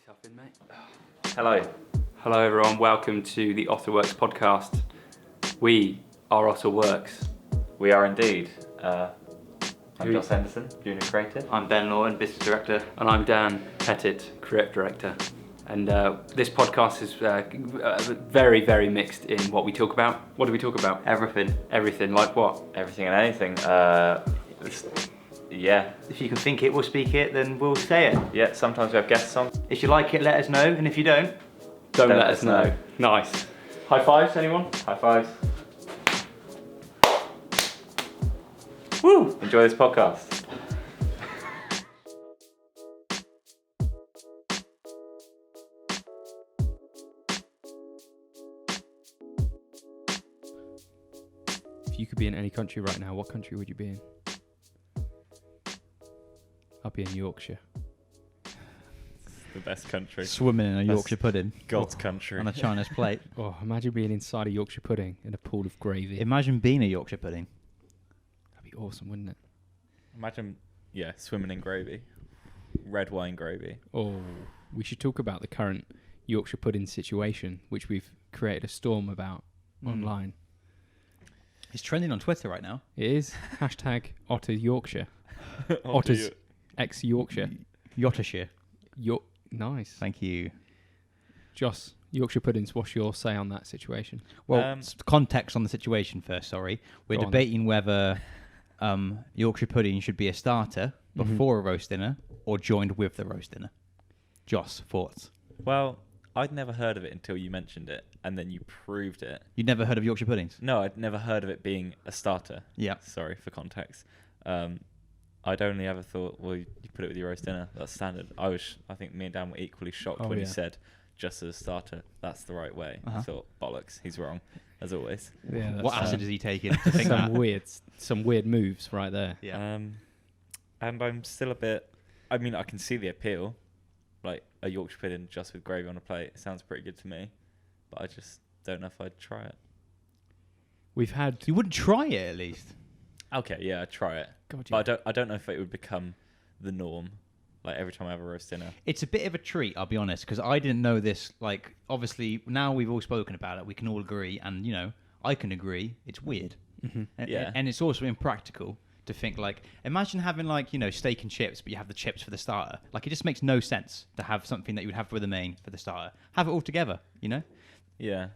Tough in, mate. Hello. Hello, everyone. Welcome to the Ottr Works podcast. We are Ottr Works. We are indeed. I'm Joss Henderson, Junior Creative. I'm Ben Lawton, Business Director. And I'm Dan Pettit, Creative Director. And this podcast is very, very mixed in what we talk about. What do we talk about? Everything. Everything. Like what? Everything and anything. Yeah. If you can think it, we'll speak it, then we'll say it. Yeah, sometimes we have guests on. If you like it, let us know, and if you don't, Don't let us know. Nice. High fives, anyone? High fives. Woo! Enjoy this podcast. If you could be in any country right now, what country would you be in? I'll be in Yorkshire. The best country. Swimming in a Yorkshire pudding God's country. on a China's plate. Oh, imagine being inside a Yorkshire pudding in a pool of gravy. Imagine being a Yorkshire pudding. That'd be awesome, wouldn't it? Imagine, swimming in gravy. Red wine gravy. Oh, we should talk about the current Yorkshire pudding situation, which we've created a storm about online. It's trending on Twitter right now. It is hashtag Ottr Yorkshire. Otter's ex-Yorkshire. Yorkshire. Nice. Thank you. Joss, Yorkshire puddings, what's your say on that situation? Well, context on the situation first, sorry. We're Go on. debating whether Yorkshire pudding should be a starter before a roast dinner or joined with the roast dinner. Joss, thoughts? Well, I'd never heard of it until you mentioned it, and then you proved it. You'd never heard of Yorkshire puddings? No, I'd never heard of it being a starter. Yeah. Sorry for context. I'd only ever thought, well, you put it with your roast dinner. That's standard. I think me and Dan were equally shocked when he said, just as a starter, that's the right way. I thought, bollocks, he's wrong, as always. Yeah, What acid is he taking to think that? some weird moves right there. Yeah. And I'm still a bit, I mean, I can see the appeal. Like a Yorkshire pudding just with gravy on a plate. It sounds pretty good to me. But I just don't know if I'd try it. We've had... You wouldn't try it at least. Okay, yeah, I'd try it. God, But I don't know if it would become the norm. Like every time I have a roast dinner. It's a bit of a treat, I'll be honest, because I didn't know this. Like, obviously, now we've all spoken about it, we can all agree, and, I can agree, it's weird. Mm-hmm. Yeah. And it's also impractical to think, like, imagine having, like, steak and chips, but you have the chips for the starter. Like, it just makes no sense to have something that you would have for the main for the starter. Have it all together, Yeah.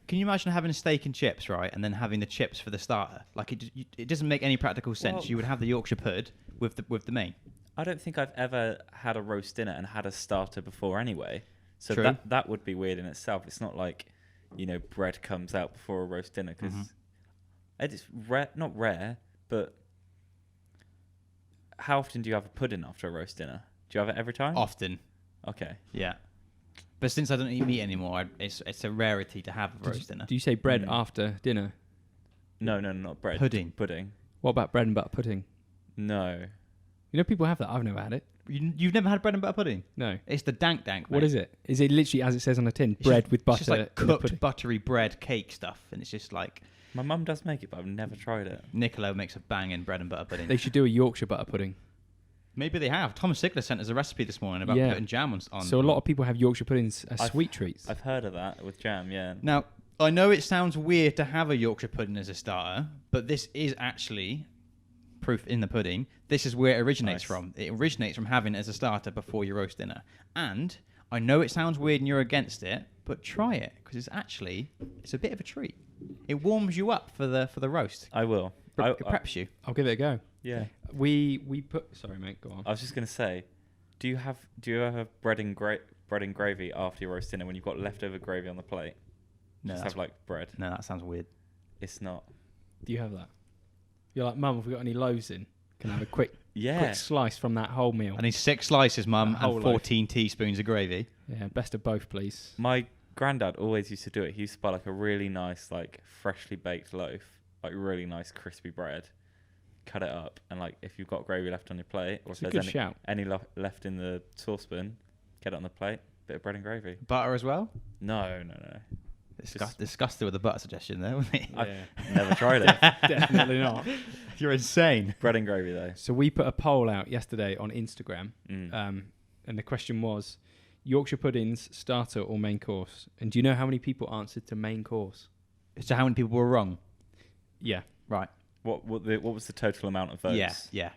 Can you imagine having a steak and chips, right, and then having the chips for the starter? Like, it doesn't make any practical sense. Well, you would have the Yorkshire pud with the main. I don't think I've ever had a roast dinner and had a starter before anyway. So True. that would be weird in itself. It's not like, bread comes out before a roast dinner because it's rare, not rare, but how often do you have a pudding after a roast dinner? Do you have it every time? Often. Okay. Yeah. But since I don't eat meat anymore, it's a rarity to have a roast dinner. Do you say bread after dinner? No, not bread. Pudding. Pudding. What about bread and butter pudding? No. People have that. I've never had it. You've never had bread and butter pudding? No. It's the dank. What is it? Is it literally, as it says on the tin, bread with butter? It's just like in the cooked pudding? buttery bread cake stuff, and it's just like My mum does make it, but I've never tried it. Niccolo makes a banging bread and butter pudding. They should do a Yorkshire butter pudding. Maybe they have. Tom Sigler sent us a recipe this morning about putting jam on. So a lot of people have Yorkshire puddings as sweet treats. I've heard of that with jam, yeah. Now, I know it sounds weird to have a Yorkshire pudding as a starter, but this is actually proof in the pudding. This is where it originates from. It originates from having it as a starter before your roast dinner. And I know it sounds weird and you're against it, but try it because it's a bit of a treat. It warms you up for the roast. I will. It preps you. I'll give it a go. Yeah. We put... Sorry, mate, go on. I was just going to say, do you ever have bread and gravy after your roast dinner when you've got leftover gravy on the plate? No, Just have like bread. No, that sounds weird. It's not. Do you have that? You're like, Mum, have we got any loaves in? Can I have a quick slice from that whole meal? I need 6 slices, Mum, That whole and 14 teaspoons of gravy. Yeah, best of both, please. My granddad always used to do it. He used to buy like a really nice, like freshly baked loaf, like really nice crispy bread, cut it up, and like if you've got gravy left on your plate, or It's if a there's good shout. any left in the saucepan, get it on the plate, bit of bread and gravy. Butter as well? No. Disgusted with the butter suggestion there, wasn't he? I've never tried it. Definitely not. You're insane. Bread and gravy though. So we put a poll out yesterday on Instagram, and the question was, Yorkshire puddings, starter or main course. And do you know how many people answered to main course? So how many people were wrong? Yeah. Right. What was the total amount of votes? Yeah.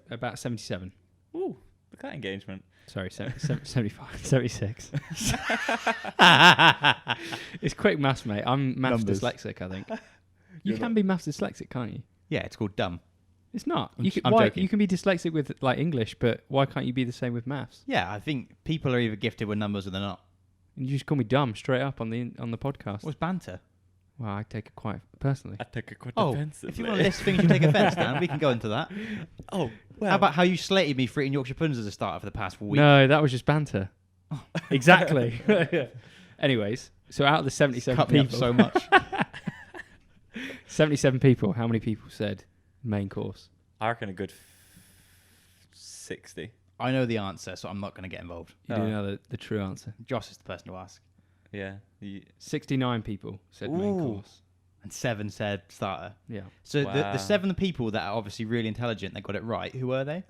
About 77. Ooh, look at that engagement. Sorry, 75, 76. It's quick maths, mate. I'm maths Numbers. dyslexic, I think. You can be maths dyslexic, can't you? Yeah, it's called dumb. It's not. I'm joking. You can be dyslexic with like English, but why can't you be the same with maths? Yeah, I think people are either gifted with numbers or they're not. And you just call me dumb straight up on the podcast. What's banter? Well, I take it quite personally. I take it quite Oh, offensively. if you want to list things you take offence, Dan, we can go into that. Oh, well. How about how you slated me for eating Yorkshire puddings as a starter for the past week? No, that was just banter. Exactly. Anyways, so out of the 77 Cut me up people, so much. 77 people, how many people said main course? I reckon a good 60. I know the answer, so I'm not going to get involved. You do know the true answer. Joss is the person to ask. Yeah. 69 people said main Ooh. course. And 7 said starter. Yeah. So Wow. the 7 people that are obviously really intelligent, that got it right, who were they?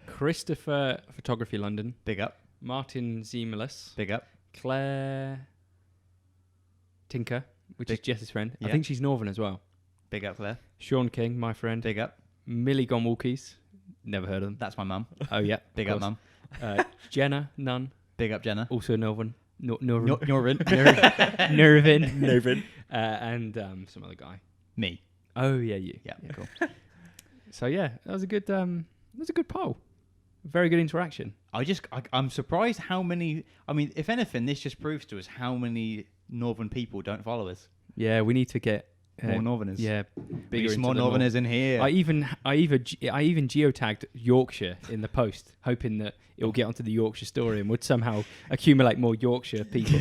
Christopher Photography London, Big up. Martin Zemelis, Big up. Claire Tinker, which is Jess's friend. I Yeah. think she's Northern as well. Big up, Claire. Sean King, my friend. Big up. Millie Gone Walkies. Never heard of them. That's my mum. Oh, yeah. Big of up, course. mum. Jenna Nunn, Big up, Jenna. also Northern. Northern. Norvin. Nervin. And some other guy. Me. Oh, yeah, you. Yeah, cool. So, yeah, that was a good poll. Very good interaction. I'm surprised how many. I mean, if anything, this just proves to us how many Northern people don't follow us. Yeah, we need to get More Northerners. Yeah, bigger. Some more into the Northerners in here. I even geotagged Yorkshire in the post, hoping that it will get onto the Yorkshire story and would somehow accumulate more Yorkshire people.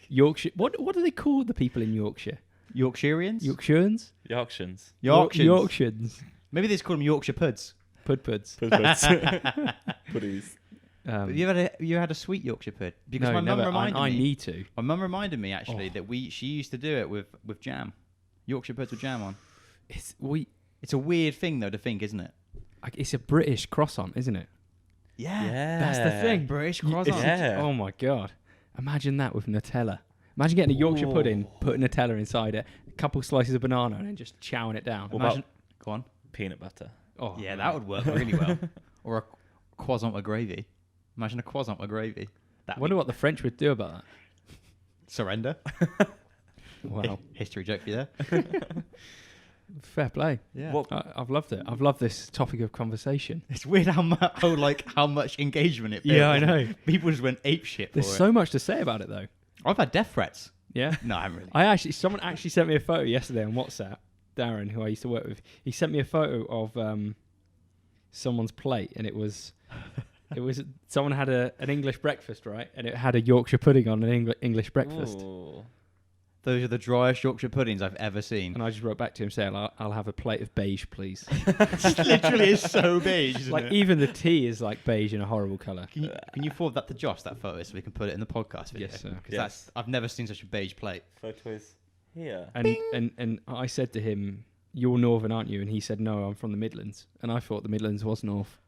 Yorkshire. What do they call the people in Yorkshire? Yorkshireans? Yorkshireans. Yorkshians. Yorkshians. Yorkshians. Maybe they just call them Yorkshire Puds. Pudpuds. Puddings. But you had a sweet Yorkshire Pud? Because No, my mum never. reminded I me. need to. My mum reminded me actually Oh. that she used to do it with jam. Yorkshire Puds with jam on. It's It's a weird thing though to think, isn't it? It's a British croissant, isn't it? Yeah. That's the thing. British croissant. Yeah. Oh my god! Imagine that with Nutella. Imagine getting a Yorkshire pudding, put Nutella inside it, a couple slices of banana, and then just chowing it down. What Imagine. about Go on. peanut butter? Oh, Yeah, man. that would work really well. Or a croissant with gravy. Imagine a croissant with gravy. I wonder what the French would do about that. Surrender. Wow. History joke for you there. Fair play. Yeah. What- I've loved it. I've loved this topic of conversation. It's weird how much engagement it built. Yeah, I know. People just went ape shit for There's it. so much to say about it, though. I've had death threats. Yeah. No, I haven't really. Someone actually sent me a photo yesterday on WhatsApp. Darren, who I used to work with, he sent me a photo of someone's plate, and it was someone had an English breakfast, right? And it had a Yorkshire pudding on an English breakfast. Ooh. Those are the driest Yorkshire puddings I've ever seen. And I just wrote back to him saying, I'll have a plate of beige, please. It literally is so beige, isn't Like, it? even the tea is like beige in a horrible colour. Can you forward that to Josh, that photo, so we can put it in the podcast video? Yes, sir. 'Cause Yes. I've never seen such a beige plate. Photo is here. And I said to him, "You're Northern, aren't you?" And he said, "No, I'm from the Midlands." And I thought the Midlands was North.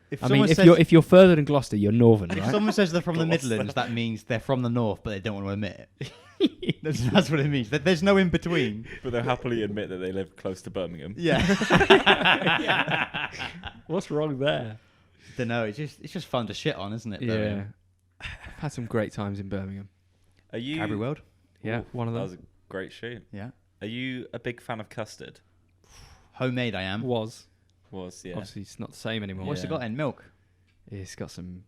If I mean, someone says- if you're further than Gloucester, you're Northern, If right? someone says they're from the Gloucester. Midlands, that means they're from the North, but they don't want to admit it. That's what it means. There's no in between. But they'll happily admit that they live close to Birmingham. Yeah. What's wrong there? Don't know. It's just fun to shit on, isn't it? Yeah, Birmingham? I've had some great times in Birmingham. Are you? Cabri World. Yeah, Ooh, one of That those was a great shoot. Yeah. Are you a big fan of custard? Homemade, I am. was Yeah. obviously it's not the same anymore. What's it got in? Milk. It's got some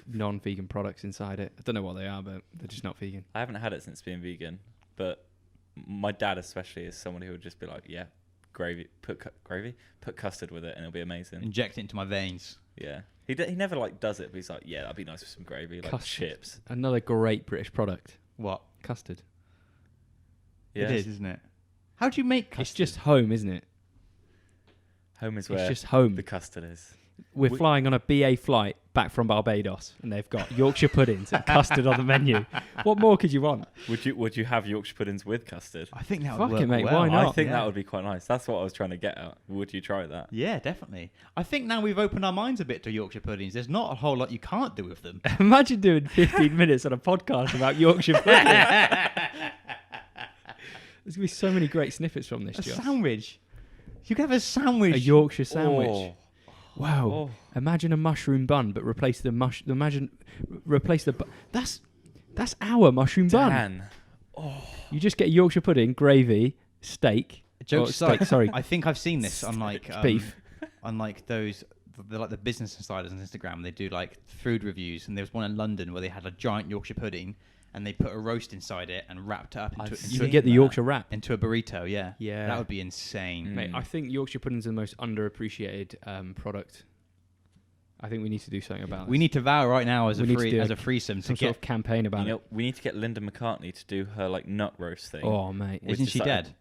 non-vegan products inside it. I don't know what they are, but they're just not vegan. I haven't had it since being vegan, but my dad especially is someone who would just be like, "Yeah, gravy, put custard with it, and it'll be amazing." Inject it into my veins. Yeah, he never like does it, but he's like, "Yeah, that'd be nice with some gravy, like Custard. chips." Another great British product, What? custard. Yeah, It is, isn't it? How do you make custard? It's just home, isn't it? home is It's where just home. the custard is. we're flying on a BA flight back from Barbados, and they've got Yorkshire puddings and custard on the menu. What more could you want? Would you have Yorkshire puddings with custard? I think that Fuck would work it, mate, well. why not? I think that would be quite nice. That's what I was trying to get at. Would you try that? Yeah, definitely. I think now we've opened our minds a bit to Yorkshire puddings. There's not a whole lot you can't do with them. Imagine doing 15 minutes on a podcast about Yorkshire pudding. There's going to be so many great snippets from this, A Josh. sandwich. You could have a sandwich. A Yorkshire sandwich. Oh. Wow. Oh. Imagine a mushroom bun, but replace the That's our mushroom bun. Dan. You just get Yorkshire pudding, gravy, steak. Jokes aside, sorry. I think I've seen this on like Beef. on like those like the business insiders on Instagram. They do like food reviews, and there was one in London where they had a giant Yorkshire pudding, and they put a roast inside it and wrapped it up You can get the Yorkshire wrap. into a burrito. Yeah, Yeah. that would be insane. Mate, I think Yorkshire pudding's the most underappreciated product. I think we need to do something about it. We need to vow right now as We need to do a threesome to some get. sort of campaign about You it. know, we need to get Linda McCartney to do her like nut roast thing. Oh, mate. Which Isn't is she like- dead?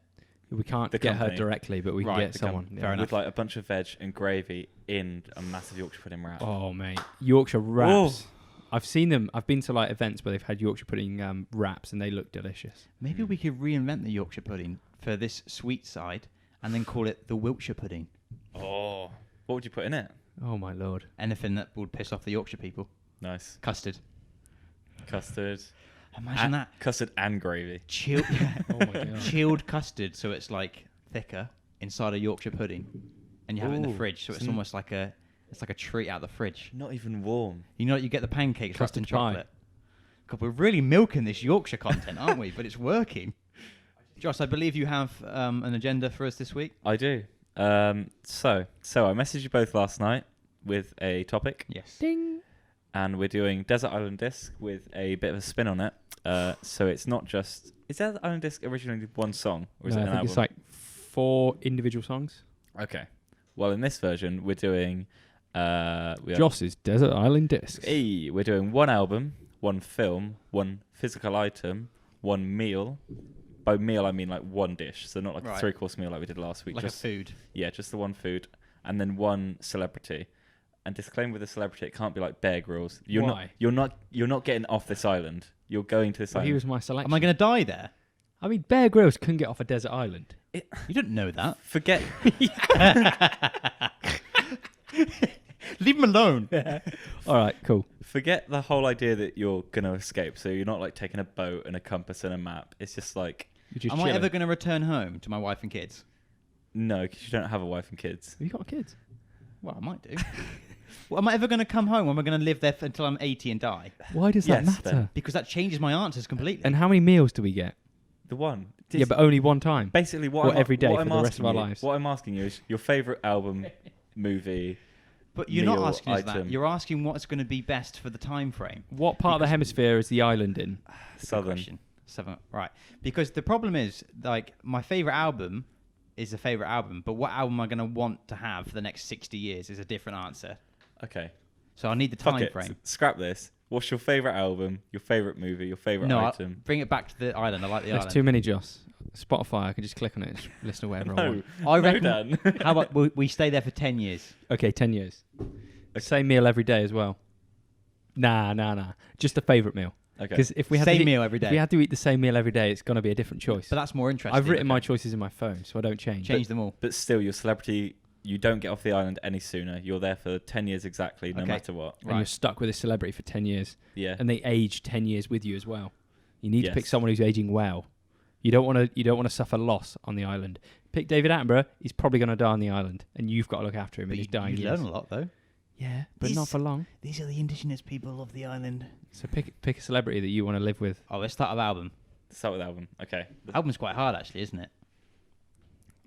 We can't The get her company. directly, but we can Right, get the someone. company. yeah. Fair enough. With like a bunch of veg and gravy in a massive Yorkshire pudding wrap. Oh, mate. Yorkshire wraps. I've seen them. I've been to like events where they've had Yorkshire pudding wraps, and they look delicious. Maybe we could reinvent the Yorkshire pudding for this sweet side, and then call it the Wiltshire pudding. Oh. What would you put in it? Oh, my Lord. Anything that would piss off the Yorkshire people. Nice. Custard. Custard. Imagine that. Custard and gravy. Chilled, Oh, my God. chilled custard, so it's like thicker inside a Yorkshire pudding, and you have it in the Ooh, fridge, so it's isn't- almost like a treat out of the fridge. Not even warm. You know, you get the pancakes wrapped in Custard pie. chocolate. God, we're really milking this Yorkshire content, aren't we? But it's working. Josh, I believe you have an agenda for us this week. I do. So I messaged you both last night with a topic, Yes. Ding. and we're doing Desert Island Disc with a bit of a spin on it. So it's not just... Is Desert Island Disc originally one song, or is No, it I an think album? it's like 4 individual songs. Okay. Well, in this version, we're doing... Joss's Desert Island Discs. Hey, we're doing one album, one film, one physical item, one meal. By meal, I mean like one dish, so not like Right. a 3-course meal like we did last week. Like just a food. Yeah, just the one food, and then one celebrity. And disclaimer with the celebrity, it can't be like Bear Grylls. Why? You're not getting off this island. You're going to this Well, island. he was my selection. Am I going to die there? I mean, Bear Grylls couldn't get off a desert island. You didn't know that. Forget. Leave him alone. All right, cool. Forget the whole idea that you're gonna escape. So you're not like taking a boat and a compass and a map. It's just like You're just Am I chilling. ever going to return home to my wife and kids? no, because you don't have a wife and kids. Have you got kids? Well, I might do. Well, am I ever going to come home? Or am I going to live there until I'm 80 and die? Why does that Yes, matter? Ben. Because that changes my answers completely. And how many meals do we get? The one. Yeah, but only one time. basically what Or I'm, every day what for I'm the rest of asking our you- lives. What I'm asking you is your favorite album, movie. But you're not meal asking us item. that. You're asking what's going to be best for the time frame. What part of the hemisphere is the island in? Good Southern. question. Southern. Right. Because the problem is, like, my favorite album is a favorite album, but what album am I going to want to have for the next 60 years is a different answer. Okay. So I need the Fuck time it. frame. Scrap this. What's your favorite album? Your favorite movie? Your favorite No, item? bring it back to the island. I like the There's island. too many, Joss. Spotify, I can just click on it and just listen to whatever I No, want. I no, reckon. Dan. How about we stay there for 10 years? Okay, 10 years. Same meal every day as well. Nah. Just a favourite meal. Okay. Because if we had Same to eat, meal every if we day. had to eat the same meal every day, it's going to be a different choice. But that's more interesting. I've written my Okay. choices in my phone, so I don't change. Change them all. But still, your celebrity, you don't get off the island any sooner. You're there for 10 years exactly, no Okay. matter what. And you're stuck with a celebrity for 10 years. Yeah. And they age 10 years with you as well. You need to pick Yes. someone who's aging well. You don't want to suffer loss on the island. Pick David Attenborough. He's probably going to die on the island, and you've got to look after him in But his you dying years. learn a lot, though. Yeah, but not This- for long. These are the indigenous people of the island. So pick a celebrity that you want to live with. Oh, let's start with album. Start with album. Okay. Album's quite hard, actually, isn't it?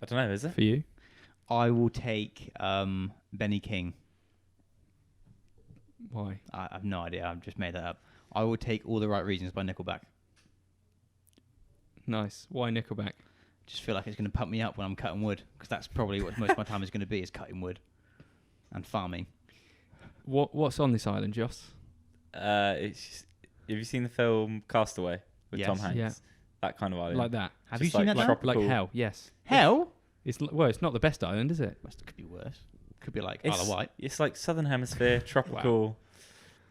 I don't know, is it? For you? I will take Benny King. Why? I have no idea. I've just made that up. I will take All the Right Reasons by Nickelback. Nice. Why Nickelback? Just feel like it's going to pump me up when I'm cutting wood, because that's probably what most of my time is going to be, is cutting wood and farming. What's on this island, Joss? Have you seen the film Castaway with Yes. Tom Hanks? Yeah. That kind of island. Like that. Have Just you seen like that now? tropical- Like hell, yes. Hell? It's not the best island, is it? Could be worse. Could be like Isle of Wight. It's like Southern Hemisphere, tropical. Wow.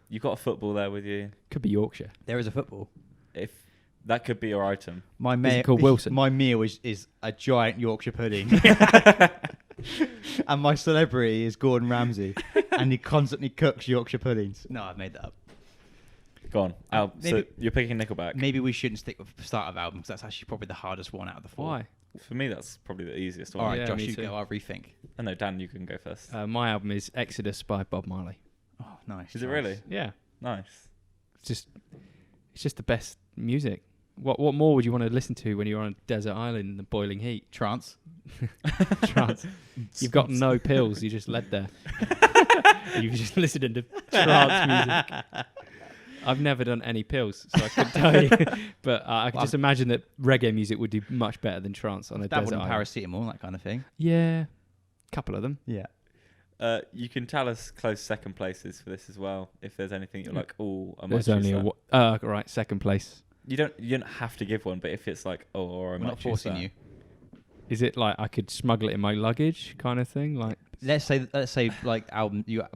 You've got a football there with you. Could be Yorkshire. There is a football. If that could be your item. Is it called Wilson? My meal is a giant Yorkshire pudding. And my celebrity is Gordon Ramsay. And he constantly cooks Yorkshire puddings. No, I've made that up. Go on. So you're picking Nickelback. Maybe we shouldn't stick with the start of album because that's actually probably the hardest one out of the four. Why? For me, that's probably the easiest one. All right, Yeah, Josh, me you too. go. I'll rethink. Oh, no, Dan, you can go first. My album is Exodus by Bob Marley. Oh, nice. Is it really? Yeah. Nice. It's just the best music. What more would you want to listen to when you're on a desert island in the boiling heat? Trance. Trance. You've got no pills. You just led there. You've just listened to trance music. I've never done any pills, so I couldn't tell you. But I can just imagine that reggae music would do much better than trance on a That desert one, island. paracetamol, that kind of thing. Yeah, couple of them. Yeah. You can tell us close second places for this as well. If there's anything you're like, oh, I might There's choose only that. right, second place. You don't have to give one, but if it's like, oh, or I We're might not choose forcing that. you. Is it like I could smuggle it in my luggage kind of thing? Like, Let's say like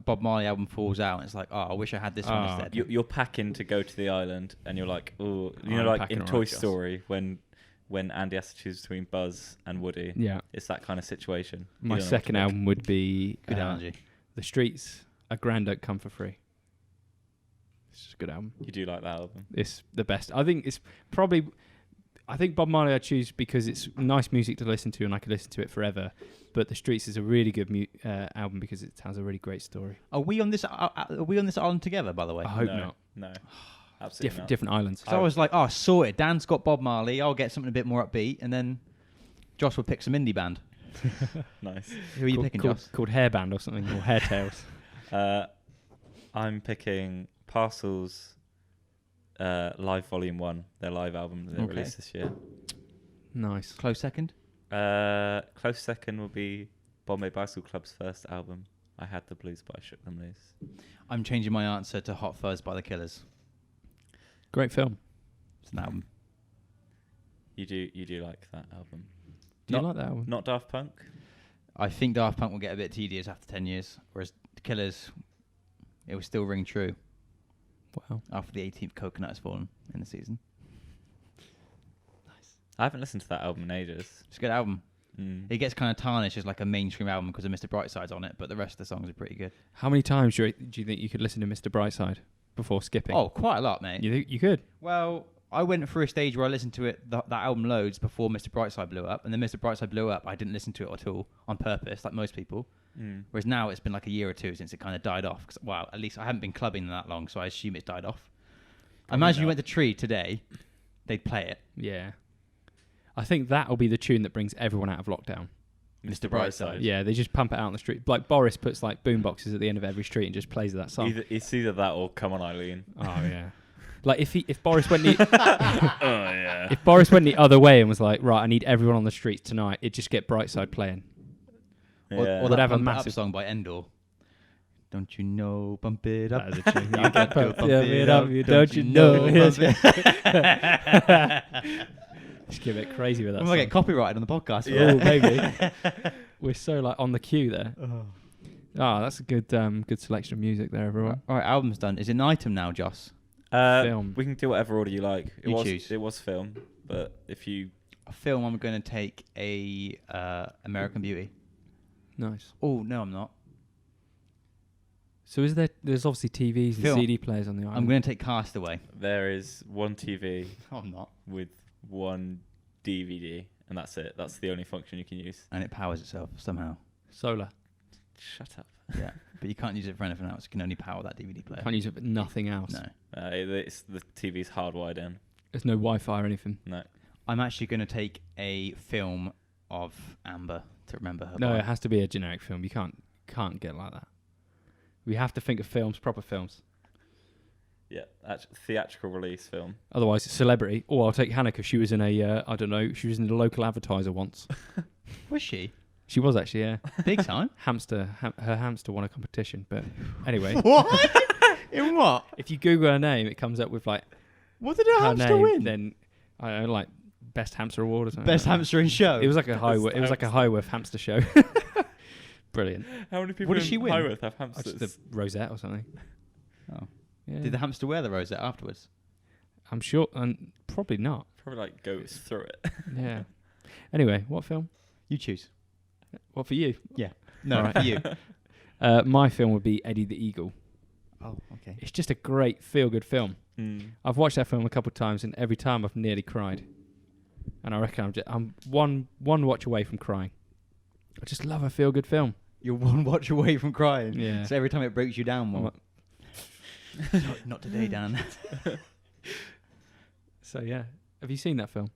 Bob Marley album falls out and it's like, oh, I wish I had this one instead. You're packing to go to the island, and you're like, oh, you know, I'm like packing in alright, Toy Joss. Story when Andy has to choose between Buzz and Woody. yeah. It's that kind of situation. You My don't know what second to pick. album would be Good analogy. The Streets. A Grand Don't Come for Free. It's just a good album. You do like that album. It's the best. I think it's probably. I think Bob Marley I choose because it's nice music to listen to and I could listen to it forever. But The Streets is a really good album because it has a really great story. Are we on this island together, by the way? I hope No, not. No, absolutely not. Different islands. So I was like, oh, sorted. Dan's got Bob Marley. I'll get something a bit more upbeat, and then Josh will pick some indie band. Nice. Who are you picking, Josh? Called Hairband or something, or Hairtails. I'm picking Parcels Live Volume 1, their live album that they released this year. Nice. Close second. Close second will be Bombay Bicycle Club's first album, I Had the Blues but I Shook Them Loose. I'm changing my answer to Hot Fuzz by the Killers. Great film. It's an album. You do like that album. Do you like that album? Not Daft Punk? I think Daft Punk will get a bit tedious after 10 years, whereas the Killers, it will still ring true Wow. after the 18th coconut has fallen in the season. I haven't listened to that album in ages. It's a good album. Mm. It gets kind of tarnished as like a mainstream album because of Mr. Brightside's on it, but the rest of the songs are pretty good. How many times do you think you could listen to Mr. Brightside before skipping? Oh, quite a lot, mate. You think you could? Well, I went through a stage where I listened to that album loads before Mr. Brightside blew up, and then Mr. Brightside blew up. I didn't listen to it at all on purpose, like most people. Mm. Whereas now it's been like a year or two since it kind of died off. Well, at least I haven't been clubbing that long, so I assume it's died off. I imagine you went to Tree today, they'd play it. Yeah. I think that'll be the tune that brings everyone out of lockdown. Mr. Brightside. Yeah, they just pump it out on the street. Like Boris puts like boom boxes at the end of every street and just plays that song. It's either that or Come On Eileen. Oh yeah. Like if Boris went the Oh yeah. if Boris went the other way and was like, right, I need everyone on the streets tonight, it'd just get Brightside playing. Or Yeah. that They'd have a Pump It Up massive- song by Endor. Don't you know, bump it up. That is a tune. You got to Pump it up, you don't you know. bump it. Just give it crazy with that. I'm going to song. get copyrighted on the podcast. Oh, maybe. We're so like on the queue there. Oh, that's a good selection of music there, everyone. All right, album's done. Is it an item now, Joss? Film. We can do whatever order you like. Choose. It was film, but if you A film, I'm going to take American Beauty. Nice. Oh, no, I'm not. So there's obviously TVs and Film. CD players on the island. I'm going to take Castaway. there is one TV Oh, I'm not. with one DVD, and that's it. That's the only function you can use. And it powers itself somehow. Solar. Shut up. Yeah. But you can't use it for anything else. You can only power that DVD player. Can't use it for nothing else. No. It's the TV's hardwired in. There's no Wi-Fi or anything. No. I'm actually going to take a film of Amber to remember her No, by. it has to be a generic film. You can't get like that. We have to think of films, proper films. Yeah, theatrical release film. Otherwise, it's celebrity. Or I'll take Hannah because she was in a, I don't know, she was in the local advertiser once. Was she? She was actually, yeah. Big time? Her hamster won a competition. But anyway, What? In what? if you Google her name, it comes up with like What did her her hamster name. win? Then I don't know, like best hamster award or something. Best hamster in show. It was like a Highworth. It was like a Highworth hamster show. Brilliant. How many people What did in she win? Highworth have That's hamsters? the rosette or something. Oh. Yeah. Did the hamster wear the rosette afterwards? I'm sure, and probably not. Probably like goes through it. Yeah. Anyway, what film? You choose. What for you? No, Alright. for you. My film would be Eddie the Eagle. Oh, okay. It's just a great feel-good film. Mm. I've watched that film a couple of times, and every time I've nearly cried. And I reckon I'm one watch away from crying. I just love a feel-good film. You're one watch away from crying. Yeah. So every time it breaks you down more. Not today, Dan. So yeah, have you seen that film?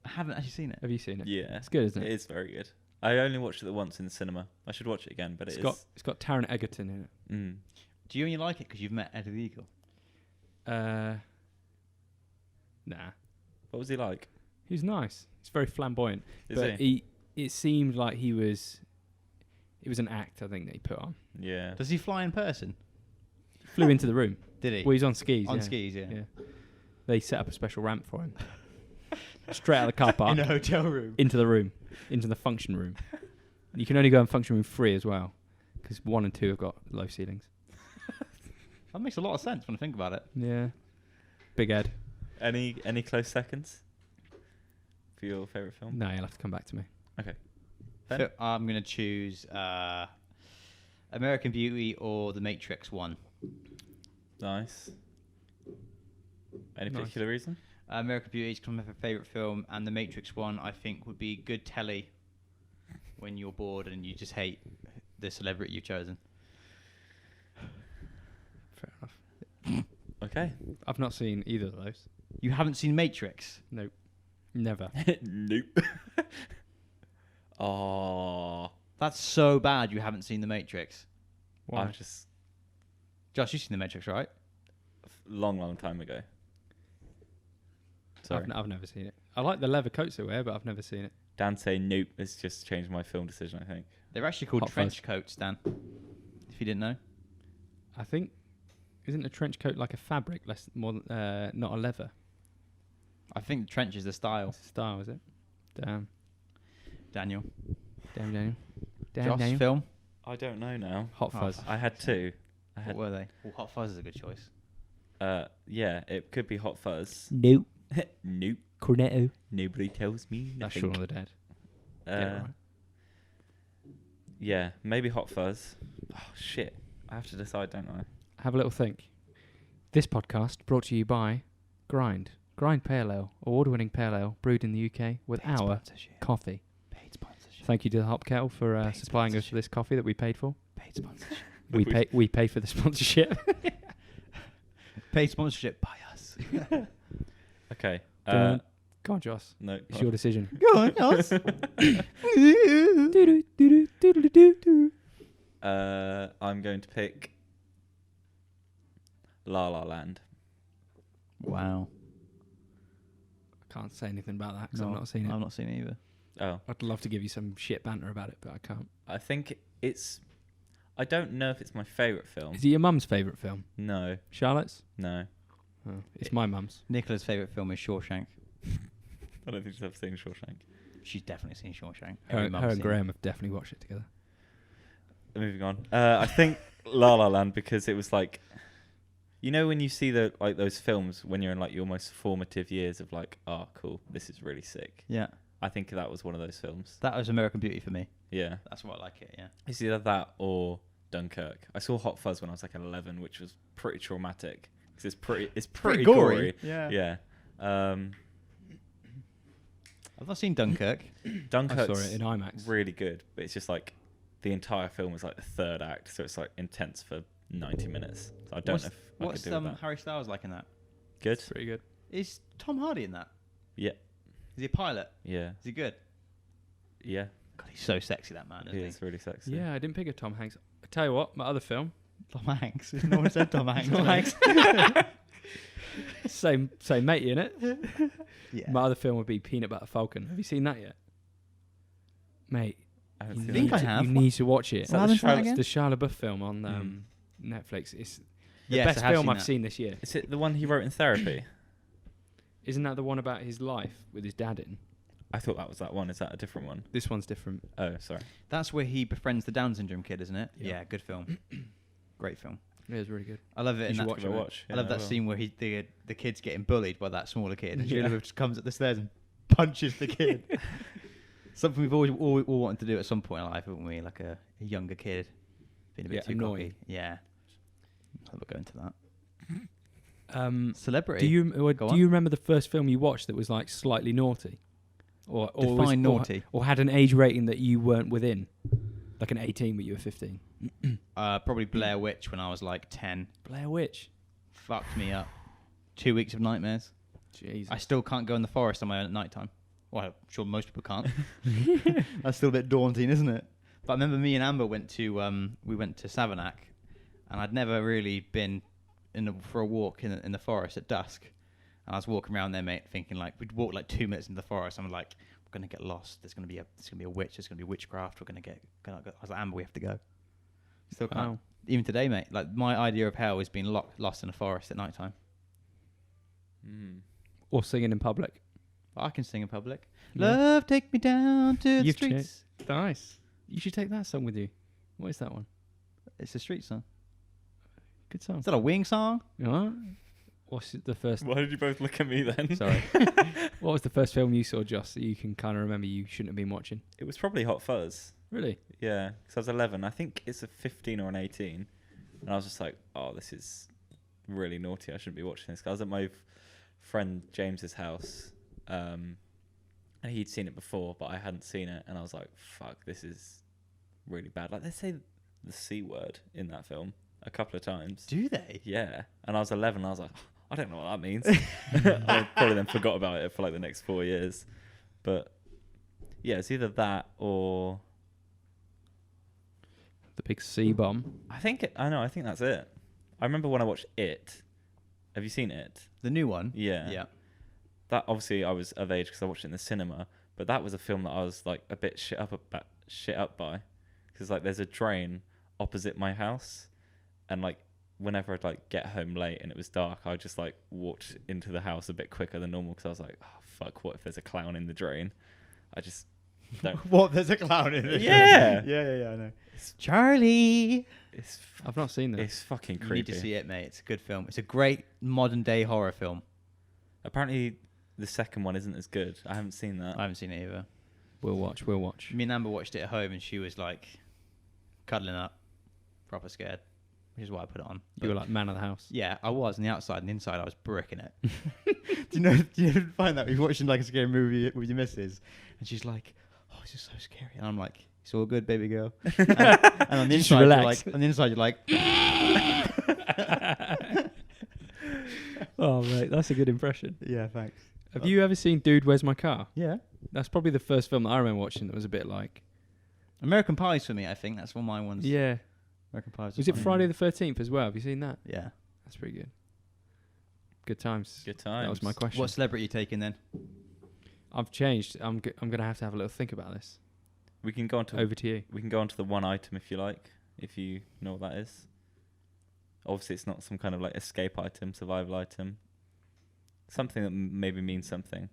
I haven't actually seen it. Have you seen it? Yeah. It's good, isn't It it? is very good. I only watched it once in the cinema. I should watch it again, but It's got Taron Egerton in it. Mm. Do you only like it because you've met Eddie the Eagle? Nah, What was he like? he's nice. He's very flamboyant. Is But it seemed like it was an act, I think, that he put on. Yeah. Does he fly in person? Flew into the room. Did he? Well, he's on skis. On yeah. skis, yeah. They set up a special ramp for him. Straight out of the car park. In a hotel room. Into the room. Into the function room. You can only go in function room 3 as well. Because 1 and 2 have got low ceilings. That makes a lot of sense when I think about it. Yeah. Big Ed. Any close seconds for your favourite film? No, you'll have to come back to me. Okay. Ben? So I'm going to choose American Beauty or The Matrix 1. Nice. Any Nice. particular reason? American Beauty is my favourite film, and The Matrix 1 I think would be good telly when you're bored and you just hate the celebrity you've chosen. Fair enough. Okay. I've not seen either of those. You haven't seen Matrix? Nope. Never. Nope. Oh. That's so bad you haven't seen The Matrix. Why? I've just Josh, you've seen The Matrix, right? long time ago. Sorry. I've never seen it. I like the leather coats they wear, but I've never seen it. Dan saying nope has just changed my film decision, I think. They're actually called Hot trench fuzz. coats, Dan. If you didn't know. I think, isn't a trench coat like a fabric, not a leather? I think trench is the style. It's a style, is it? Damn. Daniel. Damn, Daniel. Josh, Daniel. film? I don't know now. Hot Fuzz. I had two. What were they? Well, Hot Fuzz is a good choice. Yeah, it could be Hot Fuzz. Nope. Nope. Cornetto. Nobody tells me That's nothing. Shaun of the Dead. Get it right. Yeah, maybe Hot Fuzz. Oh, shit. I have to decide, don't I? Have a little think. This podcast brought to you by Grind. Grind Pale Ale, award-winning pale ale brewed in the UK with Paid our sponsorship. coffee. Paid sponsorship. Thank you to the Hop Kettle for Paid supplying us sponsorship. with this coffee that we paid for. Paid sponsorship. We pay for the sponsorship. Paid sponsorship by us. Okay. Go on, Joss. No. It's your decision. Go on, us. I'm going to pick La La Land. Wow. I can't say anything about that because I've not seen it. I've not seen it either. Oh. I'd love to give you some shit banter about it, but I can't. I think it's... I don't know if it's my favourite film. Is it your mum's favourite film? No. Charlotte's? No. Oh, it's my mum's. Nicola's favourite film is Shawshank. I don't think she's ever seen Shawshank. She's definitely seen Shawshank. Her Every mum's and seen Graham have definitely watched it together. Moving on. I think La La Land because it was like... You know when you see those films when you're in like your most formative years of like, oh, cool, this is really sick. it. Yeah. I think that was one of those films. That was American Beauty for me. Yeah. That's why I like it, yeah. It's either that or Dunkirk. I saw Hot Fuzz when I was like 11, which was pretty traumatic because it's pretty gory. Yeah. Yeah. I've not seen Dunkirk. Dunkirk's I saw it in IMAX. really good, but it's just like the entire film is like the third act, so it's like intense for 90 minutes. So I don't know if I could What's do with that. Harry Styles like in that? Good? It's pretty good. Is Tom Hardy in that? Yeah. Is he a pilot? Yeah. Is he good? Yeah. God, he's so sexy, that man, He isn't is really sexy. Yeah, I didn't pick a Tom Hanks. I tell you what, my other film, he? Tom Hanks. No one said Tom Hanks. Tom Hanks. same matey in it. Yeah. My other film would be Peanut Butter Falcon. Have you seen that yet? Mate, I haven't you seen need, that. to, I have. you need to watch it. Is that What the happens to that Charlotte- again? It's the Shia LaBeouf film on Netflix. It's the Yes, best I have film seen I've that. seen this year. Is it the one he wrote in therapy? Isn't that the one about his life with his dad in? I thought that was that one. Is that a different one? This one's different. Oh, sorry. That's where he befriends the Down syndrome kid, isn't it? Yeah. Yeah, good film. Great film. Yeah, it's really good. I love it. You In should that, watch it. Watch. I love Yeah, that will. scene where the kid's getting bullied by that smaller kid, and Yeah. Julia just comes up the stairs and punches the kid. Something we've always all wanted to do at some point in life, haven't we? Like a younger kid being a bit Yeah, too annoying. cocky. Yeah. I'll go into that. Do Celebrity. you Go do on. you remember the first film you watched that was like slightly naughty, or Define naughty. or had an age rating that you weren't within, like an 18 but you were 15? Probably Blair Witch when I was like 10. Blair Witch. Fucked me up. 2 weeks of nightmares. Jesus. I still can't go in the forest on my own at night time. Well, I'm sure most people can't. That's still a bit daunting, isn't it? But I remember me and Amber went to Savernake, and I'd never really been for a walk in the forest at dusk. And I was walking around there, mate, thinking like we'd walk like 2 minutes into the forest. I'm like, we're gonna get lost. There's gonna be a witch. There's gonna be witchcraft. We're gonna go. I was like, Amber, we have to go. Still can't. Wow. Even today, mate. Like my idea of hell is being lost in a forest at night time. Or singing in public. I can sing in public. Yeah. Love, take me down to the You've streets. Nice. You should take that song with you. What is that one? It's a street song. Good song. Is that a Wing song? What? What's the first? Why did you both look at me then? Sorry. What was the first film you saw, Joss, that you can kind of remember you shouldn't have been watching? It was probably Hot Fuzz. Really? Yeah, because I was 11. I think it's a 15 or an 18. And I was just like, oh, this is really naughty. I shouldn't be watching this. I was at my friend James's house, and he'd seen it before, but I hadn't seen it. And I was like, fuck, this is really bad. Like, they say the C word in that film a couple of times. Do they? Yeah. And I was 11. I was like, I don't know what that means. I probably then forgot about it for like the next 4 years. But yeah, it's either that or The big C bomb. I think that's it. I remember when I watched It. Have you seen It? The new one? Yeah. Yeah. That obviously I was of age because I watched it in the cinema, but that was a film that I was like a bit shit up by, because like there's a drain opposite my house, and like whenever I'd like get home late and it was dark, I just like walked into the house a bit quicker than normal because I was like, oh fuck, what if there's a clown in the drain? I just don't. What? There's a clown in it? Yeah. yeah, I know. Charlie. It's I've not seen that. it's fucking You creepy. need to see it, mate. It's a good film. It's a great modern day horror film. Apparently, the second one isn't as good. I haven't seen that. I haven't seen it either. We'll watch. Me and Amber watched it at home, and she was like cuddling up, proper scared, which is why I put it on. You were like man of the house. Yeah, I was on the outside, and the inside I was bricking it. Do you find that you're watching like a scary movie with your missus, and she's like, "Oh, this is so scary," and I'm like, "It's all good, baby girl." and on the You should inside, you're relax. like, on the inside, you're like, Oh, mate, that's a good impression. "Yeah, thanks." Have you ever seen Dude, Where's My Car? Yeah. That's probably the first film that I remember watching that was a bit like... American Pie's for me, I think. That's one of my ones. Yeah. American Pie's. Was it Friday the 13th as well? Have you seen that? Yeah. That's pretty good. Good times. Good times. That was my question. What celebrity are you taking then? I've changed. I'm going to have a little think about this. We can go on to Over to you. We can go on to the one item if you like, if you know what that is. Obviously, it's not some kind of like escape item, survival item. Something that maybe means something.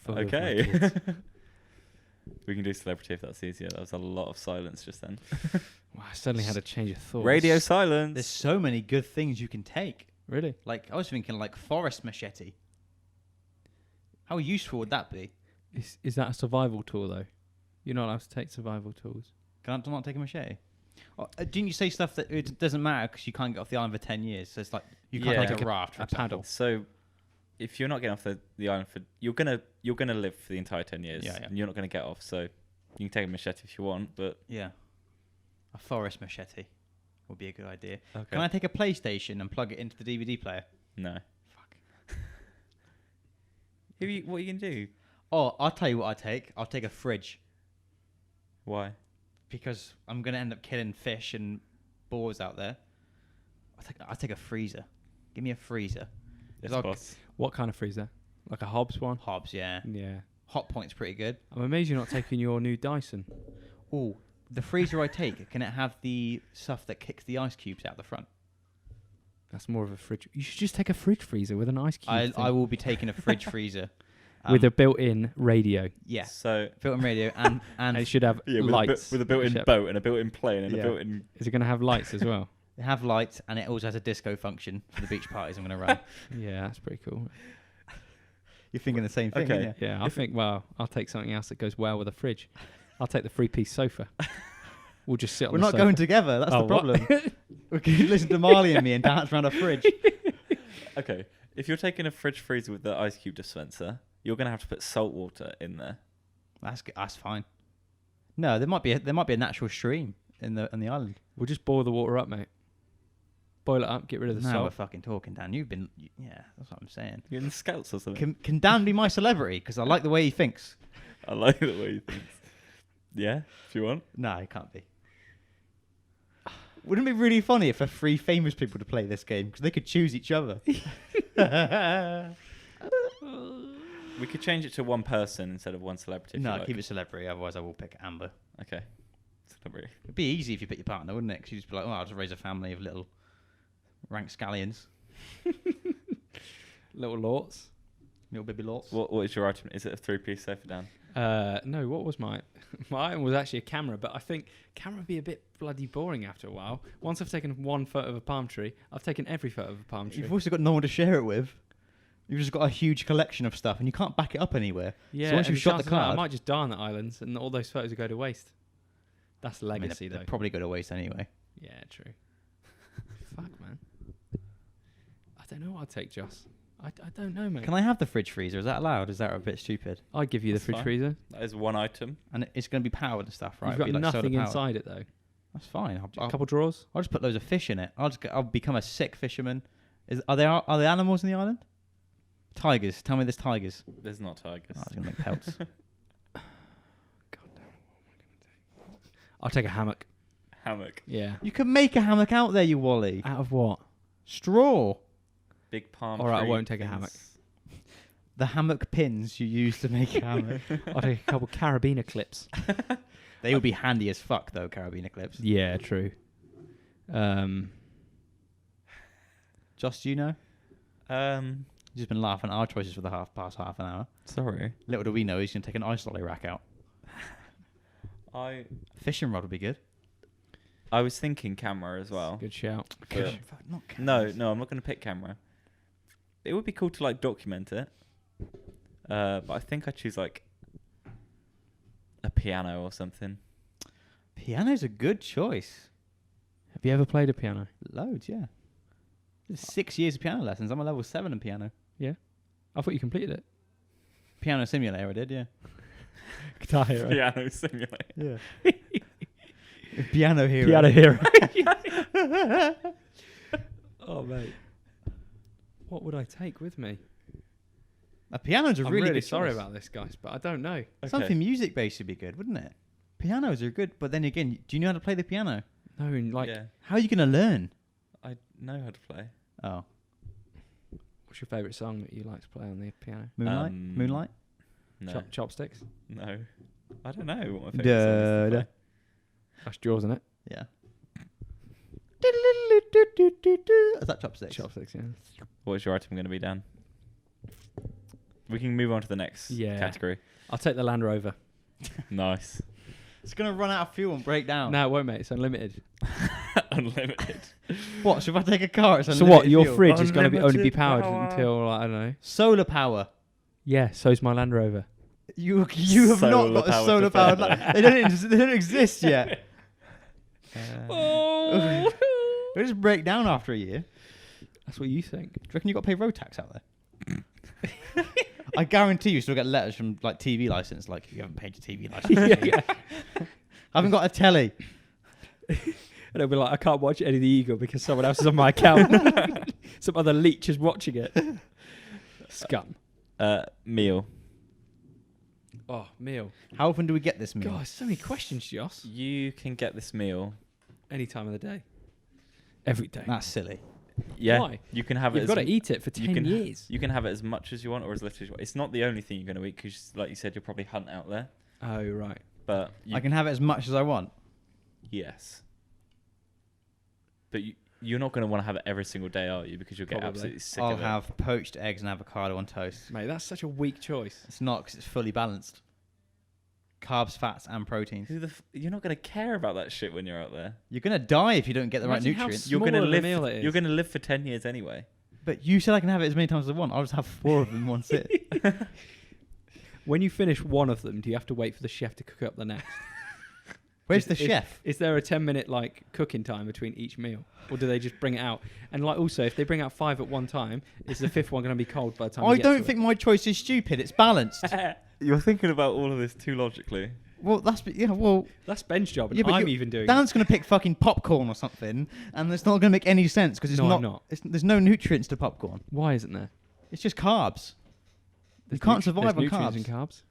Okay. We can do celebrity if that's easier. That was a lot of silence just then. Wow, I suddenly had a change of thought. Radio silence. There's so many good things you can take. Really? Like, I was thinking like forest machete. How useful would that be? Is that a survival tool, though? You're not allowed to take survival tools. Can I not take a machete? Didn't you say stuff that it doesn't matter because you can't get off the island for 10 years? So it's like you can't Yeah. take a raft, for a example. paddle. So, if you're not getting off the island for, you're gonna live for the entire 10 years. Yeah, yeah. And you're not gonna get off. So, you can take a machete if you want, but Yeah. A forest machete would be a good idea. okay. Can I take a PlayStation and plug it into the DVD player? No. Fuck. What are you gonna do? Oh, I'll tell you what I take. I'll take a fridge Why? because I'm going to end up killing fish and boars out there. I'll take a freezer. Give me a freezer. Yes, Like- boss. What kind of freezer? Like a Hobbs one? Hobbs, yeah. Yeah. Hot Point's pretty good. I'm amazed you're not taking your new Dyson. Oh, the freezer I take, can it have the stuff that kicks the ice cubes out the front? That's more of a fridge. You should just take a fridge freezer with an ice cube. I will be taking a fridge freezer. With a built-in radio. Yeah. So Built-in radio and And it should have lights. with a built-in boat and a built-in plane and Yeah. a built-in. Is it going to have lights as well? they have lights, and it also has a disco function for the beach parties I'm going to run. Yeah, that's pretty cool. You're thinking the same thing, Okay. aren't you? Yeah, I think, well, I'll take something else that goes well with a fridge. I'll take the 3-piece sofa. We'll just sit on We're the not sofa. going together. That's Oh, the what? problem. We can listen to Marley and me and dance around a fridge. Okay, if you're taking a fridge freezer with the ice cube dispenser, you're gonna have to put salt water in there. That's fine. No, there might be a natural stream in the island. We'll just boil the water up, mate. Boil it up, get rid of the Now we're salt. fucking talking, Dan. Yeah, that's what I'm saying. You're in the scouts or something. Can Dan be my celebrity? Because I like the way he thinks. I like the way you think. Yeah, if you want. No, he can't be. Wouldn't it be really funny if 3 famous people to play this game? Because they could choose each other. We could change it to one person instead of one celebrity. If No, you like. keep it celebrity. Otherwise, I will pick Amber. Okay. Celebrity. It'd be easy if you pick your partner, wouldn't it? Because you'd just be like, oh, I'll just raise a family of little rank scallions. Little lorts. Little baby lots. What is your item? Is it a 3-piece sofa, Dan? No, what was my item was actually a camera, but I think camera would be a bit bloody boring after a while. Once I've taken one photo of a palm tree, I've taken every photo of a palm tree. You've also got no one to share it with. You've just got a huge collection of stuff, and you can't back it up anywhere. Yeah, So once and you've shot the chances are card, I might just die on the islands, and all those photos would go to waste. That's I mean, legacy, they're though. probably go to waste anyway. Yeah, true. Fuck, man. I don't know what I'd take, Joss. I don't know, mate. Can I have the fridge freezer? Is that allowed? Is that a bit stupid? I'd give you the That's fridge fine. freezer. That is one item. And it's going to be powered and stuff, right? You've It'll got be like solar nothing powered. inside it, though. That's fine. A couple drawers. I'll just put loads of fish in it. I'll become a sick fisherman. Are there animals in the island? Tigers. Tell me there's tigers. There's not tigers. Oh, I was going to make pelts. God damn, what am I going to take? I'll take a hammock. Hammock. Yeah. You can make a hammock out there, you Wally. Out of what? Straw. Big palm All right, I tree won't take a things. hammock. The hammock pins you use to make a hammock. I'll take a couple carabiner clips. They would be handy as fuck, though, carabiner clips. Yeah, true. Joss, do you know? Um, You've just been laughing at our choices for the past half an hour. sorry. Little do we know he's going to take an ice lolly rack out. Fishing rod would be good. I was thinking camera as well. Good shout. But Not no, I'm not going to pick camera. It would be cool to like document it. But I think I'd choose like a piano or something. Piano's a good choice. Have you ever played a piano? Loads, yeah. There's 6 years of piano lessons. I'm a level 7 in piano. I thought you completed it. Piano simulator, I did, yeah. Guitar Hero. Piano simulator. Yeah. Piano hero. Piano Hero. Oh, mate. What would I take with me? A piano's a I'm really really good sorry choice. about this, guys, but I don't know. Okay. Something music based would be good, wouldn't it? Pianos are good, but then again, do you know how to play the piano? No, and like, yeah, How are you going to learn? I know how to play. Oh, what's your favourite song that you like to play on the piano? Moonlight? Moonlight? No, Chopsticks? no. I don't know what my favorite song is to play. That's Jaws, isn't it? Yeah. Is that chopsticks? Chopsticks, yeah. What is your item going to be, Dan? We can move on to the next Yeah. category. I'll take the Land Rover. Nice. It's going to run out of fuel and break down. No, it won't, mate. It's unlimited. Unlimited. What? So if I take a car, it's So unlimited what? Your fuel? fridge is going to only be Unlimited powered power. until, like, I don't know. Solar power. Yeah, so's my Land Rover. You have not got a Solar-powered solar powered Defender. light. They don't exist yet. Oh! It'll just break down after a year. That's what you think. Do you reckon you got to pay road tax out there? I guarantee you still get letters from like TV license, like you haven't paid your TV license. Yeah. I haven't got a telly. And it'll be like, I can't watch Eddie the Eagle because someone else is on my account. Some other leech is watching it. Scum. Meal. Oh, meal. How often do we get this meal? God, so many questions, Joss. You can get this meal. Any time of the day. Every day. That's silly. Yeah. Why? You can have You've it. got to as eat it for you 10 can years. You can have it as much as you want or as little as you want. It's not the only thing you're going to eat because, like you said, you'll probably hunt out there. Oh, right. But I can have it as much as I want. yes. But you're not going to want to have it every single day, are you? Because you'll get Probably. absolutely sick I'll of it. have poached eggs and avocado on toast. Mate, that's such a weak choice. It's not because it's fully balanced. Carbs, fats, and proteins. You're not going to care about that shit when you're out there. You're gonna die if you don't get the right Imagine how nutrients. You're You're going to Smaller live. meal it is. You're going to live for 10 years anyway. But you said I can have it as many times as I want. I'll just have 4 of them in one sit. When you finish one of them, do you have to wait for the chef to cook up the next? Where's the chef? Is there a 10-minute like cooking time between each meal, or do they just bring it out? And like also, if they bring out 5 at one time, is the 5th one going to be cold by the time? I you get don't to think my choice is stupid. It's balanced. You're thinking about all of this too logically. Well, well. That's Ben's job, and Yeah, but I'm even doing. Dan's going to pick fucking popcorn or something, and it's not going to make any sense because it's No, not. I'm not. There's no nutrients to popcorn. it. Why isn't there? It's just carbs. You There's can't survive on there's nutrients carbs. in carbs.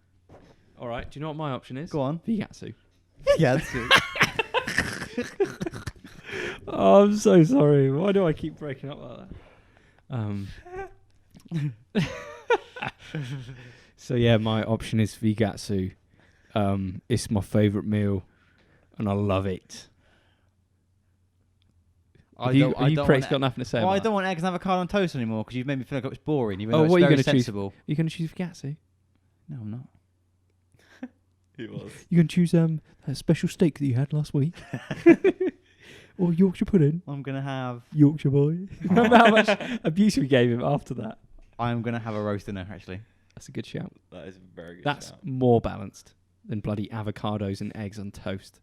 All right. Do you know what my option is? Go on. Vegatsu. Yeah, that's it. Oh, I'm so sorry. Why do I keep breaking up like that? So yeah, my option is vegatsu. It's my favourite meal, and I love it. Have you pricks got nothing to say Well, about I don't want eggs and avocado on toast anymore because you've made me feel like it was boring. Even Oh, though it's what are you very gonna choose? sensible. You're going to choose vegatsu? No, I'm not. It was. You're going to choose that special steak that you had last week? Or Yorkshire pudding? I'm gonna have. Yorkshire boy. Remember how much abuse we gave him after that? I'm gonna have a roast dinner actually. That's a good shout. That is a very good. That's shout. more balanced than bloody avocados and eggs on toast.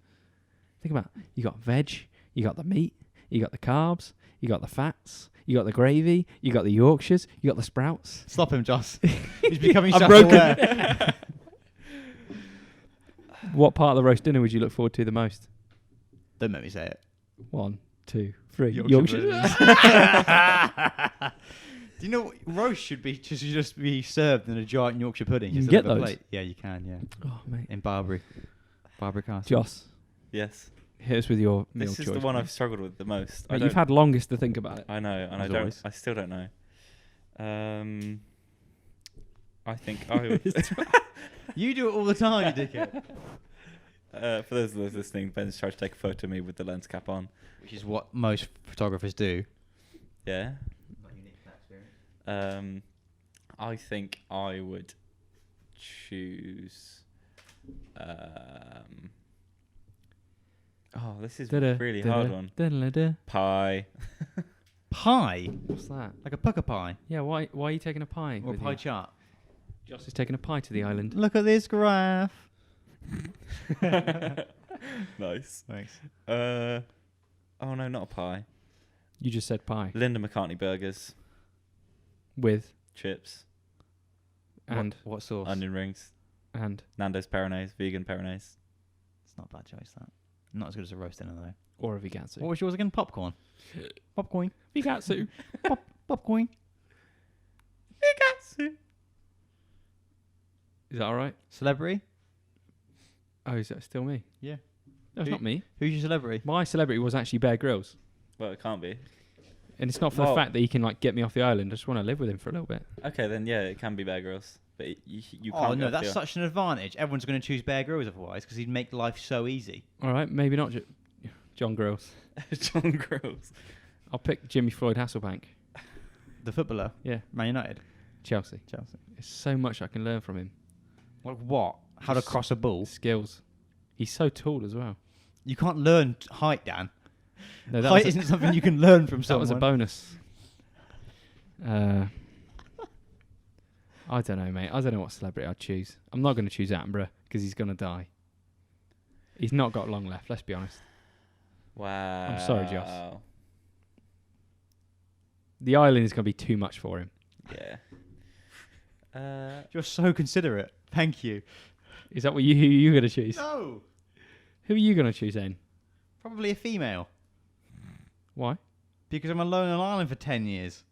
Think about it. You got veg, you got the meat, you got the carbs, you got the fats, you got the gravy, you got the Yorkshires, you got the sprouts. Stop him, Joss. He's becoming I'm self-aware. What part of the roast dinner would you look forward to the most? Don't make me say it. 1, 2, 3. Yorkshire Yorkshire. Do you know roast should just be served in a giant Yorkshire pudding? You can instead get of a those? plate? Yeah, you can. Yeah, Oh, mate. in Barbary Castle. Joss, Yes. hit us with your meal This is choice. the one mate. I've struggled with the most. Mate, you've had longest to think about it. I know, and As I always. still don't know. I think I would. You do it all the time, you dickhead. For those of those listening, Ben's tried to take a photo of me with the lens cap on. Which is what most photographers do. Yeah. I think I would choose. This is really hard one. Pie. Pie, What's that? like a pucker pie Yeah, why are you taking a pie? or a with pie you? chart. Joss is taking a pie to the island. Look at this graph. Nice. Thanks. Oh no, not a pie. You just said pie. Linda McCartney burgers, With chips, and what sauce? onion rings, and Nando's Peronaise, vegan Peronaise. It's not a bad choice. That. Not as good as a roast dinner though. or a vegatsu. What was yours again? Popcorn. Popcorn. Vegatsu. Popcorn. Is that all right? Celebrity. Oh, is that still me? Yeah. That's Who- not me. Who's your celebrity? My celebrity was actually Bear Grylls. Well, it can't be. And it's not for the Well- fact that he can like get me off the island. I just want to live with him for a little bit. Okay, then yeah, it can be Bear Grylls, but you Oh can't. no, go that's for such an advantage. Everyone's going to choose Bear Grylls otherwise because he'd make life so easy. All right, maybe not John Grylls. John Grylls. I'll pick Jimmy Floyd Hasselbank. The footballer, Yeah, Man United, Chelsea. Chelsea. There's so much I can learn from him. Like what? How to Just- cross a ball? Skills. He's so tall as well. You can't learn height, Dan. No, that Height was isn't something you can learn from that someone. was a bonus. I don't know, mate. I don't know what celebrity I'd choose. I'm not going to choose Attenborough because he's going to die. He's not got long left, let's be honest. Wow. I'm sorry, Joss. The island is going to be too much for him. Yeah. You're so considerate. Thank you. Is that who you're going to choose? No. Who are you going to choose then? Probably a female. Why? Because I'm alone on an island for 10 years.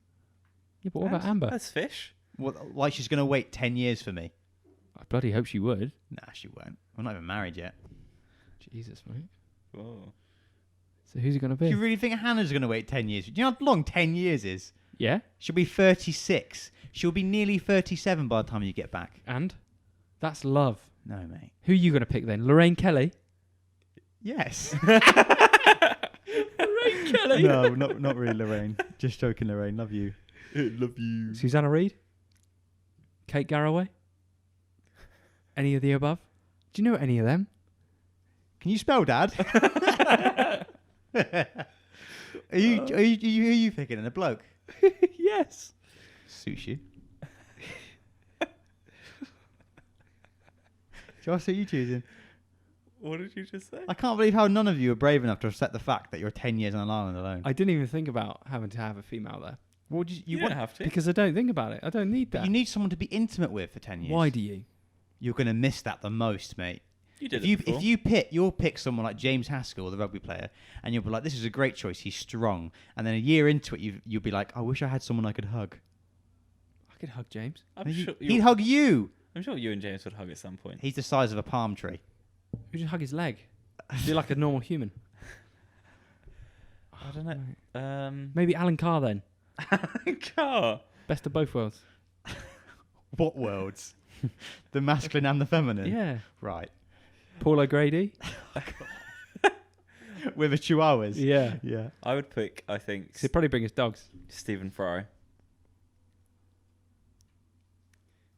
Yeah, but what about Amber? That's fish. What, like she's going to wait 10 years for me? I bloody hope she would. Nah, she won't. We're not even married yet. Jesus, mate. Whoa. So who's it going to Do be? you really think Hannah's going to wait 10 years? Do you know how long 10 years is? Yeah? She'll be 36. She'll be nearly 37 by the time you get back. And? That's love. No, mate. Who are you going to pick then? Lorraine Kelly? Yes. Lorraine Kelly. No, not really Lorraine. Just joking, Lorraine. Love you. Love you. Susanna Reid? Kate Garraway? Any of the above? Do you know any of them? Can you spell, Dad? Are you picking in a bloke? Yes. Suits you. Josh, who are you choosing? What did you just say? I can't believe how none of you are brave enough to accept the fact that you're 10 years on an island alone. I didn't even think about having to have a female there. What would you You want? don't have to. Because I don't think about it. I don't need But that. you need someone to be intimate with for 10 years. Why do you? You're going to miss that the most, mate. You did You'll pick someone like James Haskell, the rugby player, and you'll be like, this is a great choice. He's strong. And then a year into it, you'll be like, I wish I had someone I could hug. I could hug James. He'd hug you. I'm sure you and James would hug at some point. He's the size of a palm tree. We just hug his leg. Be like a normal human. I don't know. Maybe Alan Carr then. Car. Best of both worlds. What worlds? The masculine and the feminine? Yeah. Right. Paul O'Grady. With the chihuahuas? Yeah. Yeah. I would pick, I think, 'Cause he'd probably bring his dogs. Stephen Fry.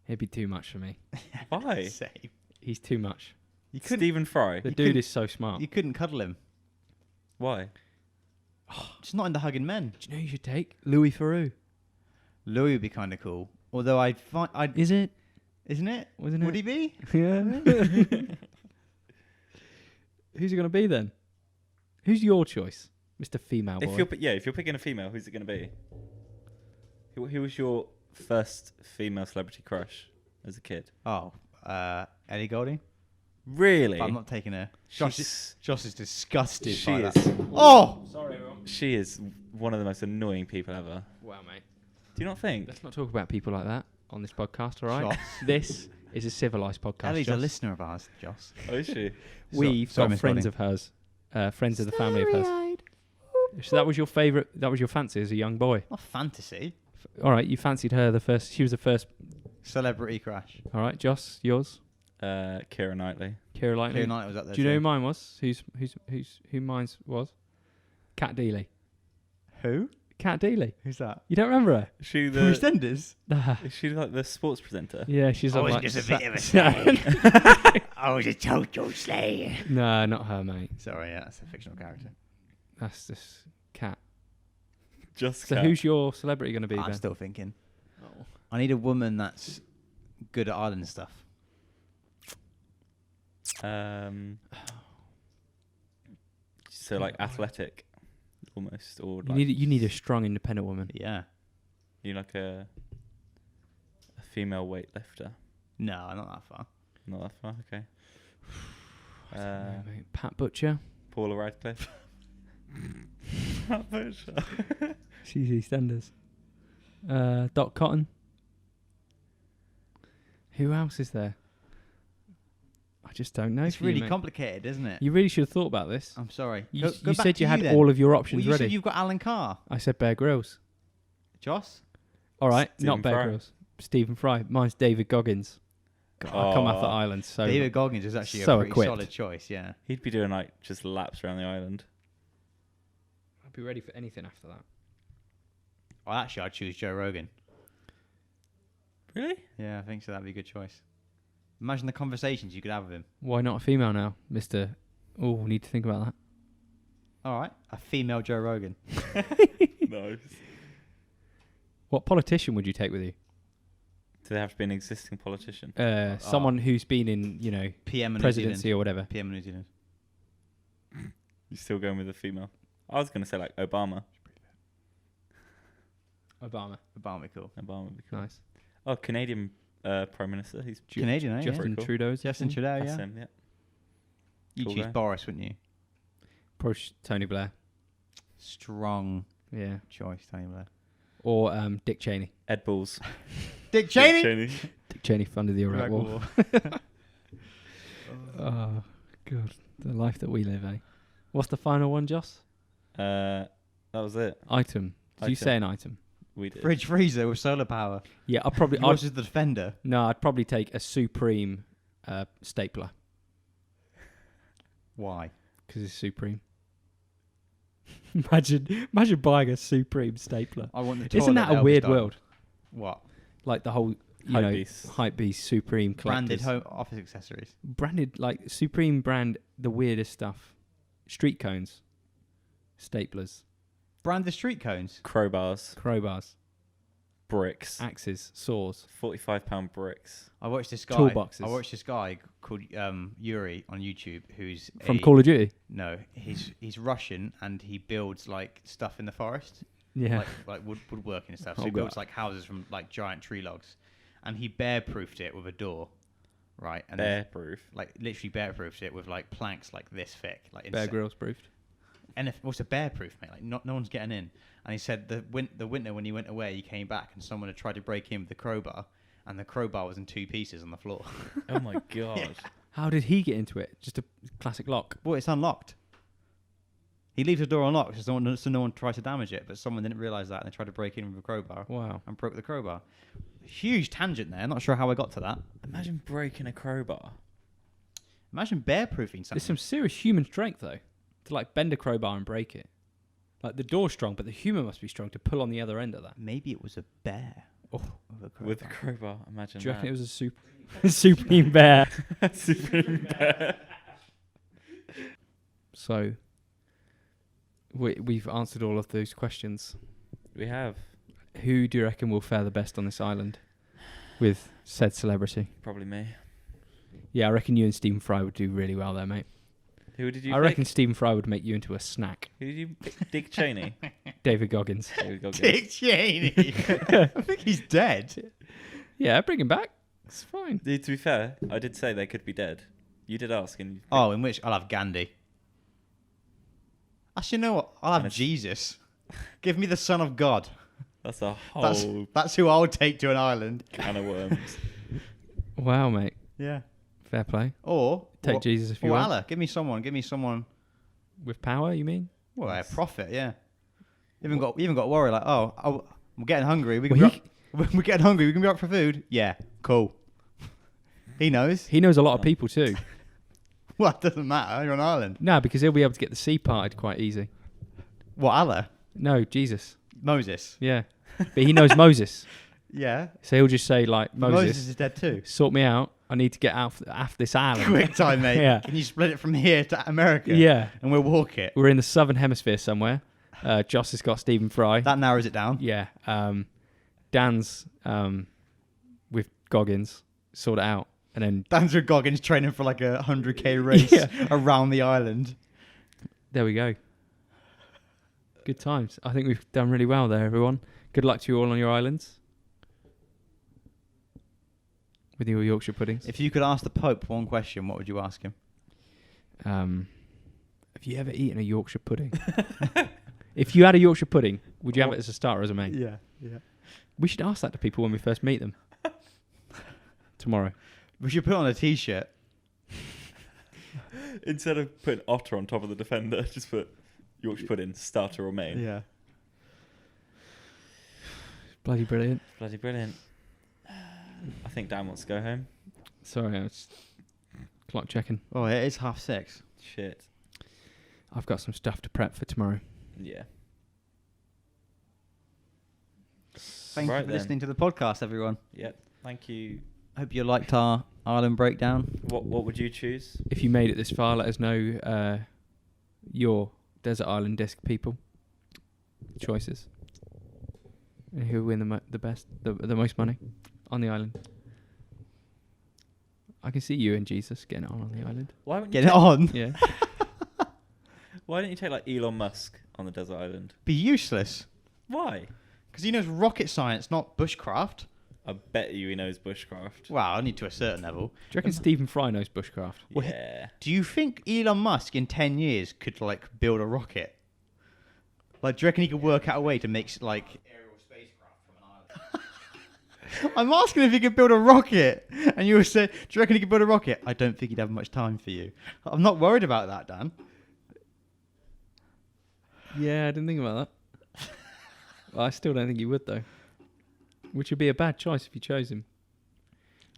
He'd be too much for me. Why? Same. He's too much. You couldn't, Stephen Fry. The You dude couldn't- is so smart. you couldn't cuddle him. Why? Just not into hugging men. Do you know who you should take? Louis Theroux. Louis would be kind of cool. Although I'd Is it? isn't it? Wasn't Would it? he be? Yeah. Who's it going to be then? Who's your choice, Mr. Female Boy? If you're picking a female, who's it going to be? Who was your first female celebrity crush as a kid? Oh, Ellie Goulding. Really? But I'm not taking her. She's- Josh is disgusted She by is. that. Oh! Sorry, everyone. She is one of the most annoying people ever. Wow, mate. Do you not think? Let's not talk about people like that on this podcast, all right? Josh. This is a civilised podcast. Ellie's a Josh. listener of ours, Josh. Oh, is she? We've Sorry, got Miss friends Golding. of hers, friends of the family of hers. So that was your favourite, that was your fancy as a young boy. Not fantasy. All right, you fancied her she was the first. Celebrity crush. All right, Joss, yours? Keira Knightley. Keira Knightley. Keira Knightley was up there. Do you know too. who mine was? Who mine's was? Kat Deely. Who? Kat Deely. Who's that? You don't remember her? Is she From the? EastEnders? Nah. Is she like the sports presenter? Yeah, she's I on was like just a Sa- bit of a Sa- I was a total slayer. No, not her, mate. Sorry, yeah, that's a fictional character. That's just Kat. Just. So who's your celebrity going to be I'm then? still thinking. Oh. I need a woman that's good at island stuff. So like athletic, almost, or You like need a strong, independent woman. Yeah. you like a female weightlifter. No, not that far. Not that far. Okay. I don't know, mate. Pat Butcher. Paula Radcliffe. Pat Butcher. She's EastEnders. Dot Cotton. Who else is there? I just don't know. It's for you, really mate. complicated, isn't it? You really should have thought about this. I'm sorry. You, Go you back said to you had then. all of your Well, options you ready. said you've got Alan Carr. I said Bear Grylls. Joss? All right, Stephen not Bear Fry. Grylls. Stephen Fry. Mine's David Goggins. God, I come off the island so David Goggins is actually so a pretty equipped. solid choice, yeah. He'd be doing like just laps around the island. I'd be ready for anything after that. Well, actually, I'd choose Joe Rogan. Really? Yeah, I think so. That'd be a good choice. Imagine the conversations you could have with him. Why not a female now, Mister? Oh, we need to think about that. All right. A female Joe Rogan. Nice. What politician would you take with you? Do they have to be an existing politician? Someone who's been in, PM in New presidency Zealand. or whatever. PM in New Zealand. You're still going with a female? I was going to say like Obama. Obama. Obama would be cool. Obama would be cool. Nice. Oh, Canadian Prime Minister. He's Canadian, eh? Justin cool. Trudeau's. Justin Trudeau, That's yeah. him, yeah. You'd Cool choose guy. Boris, wouldn't you? Probably Tony Blair. Strong Yeah. choice, Tony Blair. Or Dick Cheney. Ed Balls. Dick Cheney? Dick Cheney funded the Iraq Iraq War. War. Oh, God. The life that we live, eh? What's the final one, Joss? That was it. Item. Did you Item. say an item? We did. Fridge freezer with solar power. Yeah, I'd probably... Yours is the Defender. I'd probably take a Supreme stapler. Why? Because it's Supreme. Imagine buying a Supreme stapler. I want the Isn't toilet that a Elvis weird done. world? What? Like the whole, Hypebeast. Hypebeast Supreme Branded collectors. home office accessories. Branded, like Supreme brand, the weirdest stuff. Street cones, staplers, Branded street cones. Crowbars. crowbars, Bricks. axes, saws. £45 bricks. I watched this guy. Toolboxes. I watched this guy called Yuri on YouTube, who's From Call of Duty? No, he's Russian and he builds like stuff in the forest, Yeah. like woodworking and stuff. So Oh, he builds God. like houses from like giant tree logs, and he bear-proofed it with a door, right? And Bear-proof. like literally bear-proofed it with like planks like this thick, like Bear Grylls proofed. And what's a bear-proof, mate? Like no one's getting in. And he said the winter when he went away, he came back and someone had tried to break in with the crowbar, and the crowbar was in 2 pieces on the floor. Oh my god. How did he get into it? Just a classic lock. Well, it's unlocked. He leaves the door unlocked so no one tries to damage it, but someone didn't realise that and they tried to break in with a crowbar Wow. and broke the crowbar. Huge tangent there. Not sure how I got to that. Imagine breaking a crowbar. Imagine bear-proofing something. There's some serious human strength though, to like bend a crowbar and break it. Like the door's strong, but the human must be strong to pull on the other end of that. Maybe it was a bear. Oh, With a crowbar, imagine do you reckon that. it was a supreme bear? Supreme bear. So we've answered all of those questions. We have. Who do you reckon will fare the best on this island with said celebrity? Probably me. Yeah, I reckon you and Stephen Fry would do really well there, mate. Who did you I pick? reckon Stephen Fry would make you into a snack. Who did you pick? Dick Cheney? David Goggins. David Goggins. Dick Cheney. I think he's dead. Yeah, bring him back. It's fine. To be fair, I did say they could be dead. You did ask, and Oh, in which I'll have Gandhi. Actually, you know what? I'll have And it's- Jesus. Give me the Son of God. that's a whole That's who I'll take to an island. can of worms. Wow, mate. Yeah. Fair play. Or Take Jesus if you or want. Allah. Give me someone. With power, you mean? Well, a prophet. Yeah. You even got to worry like, oh, I'm getting hungry. We can Well, we're getting hungry. We can be up for food. Yeah. Cool. He knows. He knows a lot of people too. Well, it doesn't matter. You're on an island. No, because he'll be able to get the sea parted quite easy. What, Allah? No, Jesus. Moses. Yeah. But he knows Moses. Yeah. So he'll just say, like, Moses, is dead too. sort me out. I need to get out off this island. Quick time, mate. Yeah. Can you split it from here to America? Yeah. And we'll walk it. We're in the southern hemisphere somewhere. Joss has got Stephen Fry. That narrows it down. Yeah. Dan's with Goggins. Sort it out. And then Dan's with Goggins training for like a 100k race Yeah. around the island. there we go. Good times. I think we've done really well there, everyone. Good luck to you all on your islands. With your Yorkshire puddings. If you could ask the Pope one question, what would you ask him? Have you ever eaten a Yorkshire pudding? If you had a Yorkshire pudding, would you have it as a starter or as a main? Yeah. We should ask that to people when we first meet them. Tomorrow. We should put on a t-shirt. Instead of putting Ottr on top of the defender, just put Yorkshire pudding, starter or main. Yeah. Bloody brilliant. Bloody brilliant. I think Dan wants to go home. Sorry, I was clock checking. Oh, it is 6:30. Shit. I've got some stuff to prep for tomorrow. Yeah. Thank Right you for then. listening to the podcast, everyone. Yep. Thank you. Hope you liked our island breakdown. What would you choose? If you made it this far, let us know your desert island disc people choices and who will win the best, the most money on the island. I can see you and Jesus getting it on the island. Why wouldn't you Get it on. Yeah. Why don't you take like Elon Musk on the desert island? Be useless. Why? Because he knows rocket science, not bushcraft. I bet you he knows bushcraft. Well, only to a certain level. Do you reckon Stephen Fry knows bushcraft? Well, Yeah. Do you think Elon Musk in 10 years could like build a rocket? Like, do you reckon he could work out a way to make like aerial spacecraft from an island? I'm asking if he could build a rocket, and you were saying, do you reckon he could build a rocket? I don't think he'd have much time for you. I'm not worried about that, Dan. Yeah, I didn't think about that. Well, I still don't think you would, though. Which would be a bad choice if you chose him.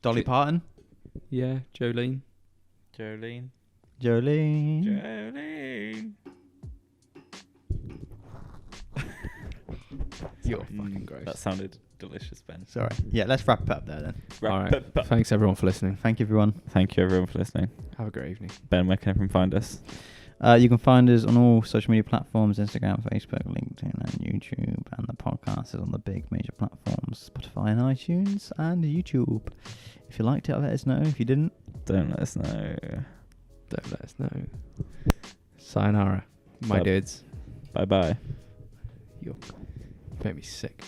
Dolly Parton. Yeah, Jolene. Jolene. Jolene. Jolene. You're fucking gross. That sounded delicious, Ben. Sorry. Yeah, let's wrap it up there then. All right. Thanks everyone for listening. Thank you, everyone. Thank you, everyone, for listening. Have a great evening. Ben, where can everyone find us? You can find us on all social media platforms, Instagram, Facebook, LinkedIn, and YouTube. And the podcast is on the big major platforms, Spotify and iTunes, and YouTube. If you liked it, let us know. If you didn't, don't let us know. Don't let us know. Sayonara, my dudes. Bye-bye. You make me sick.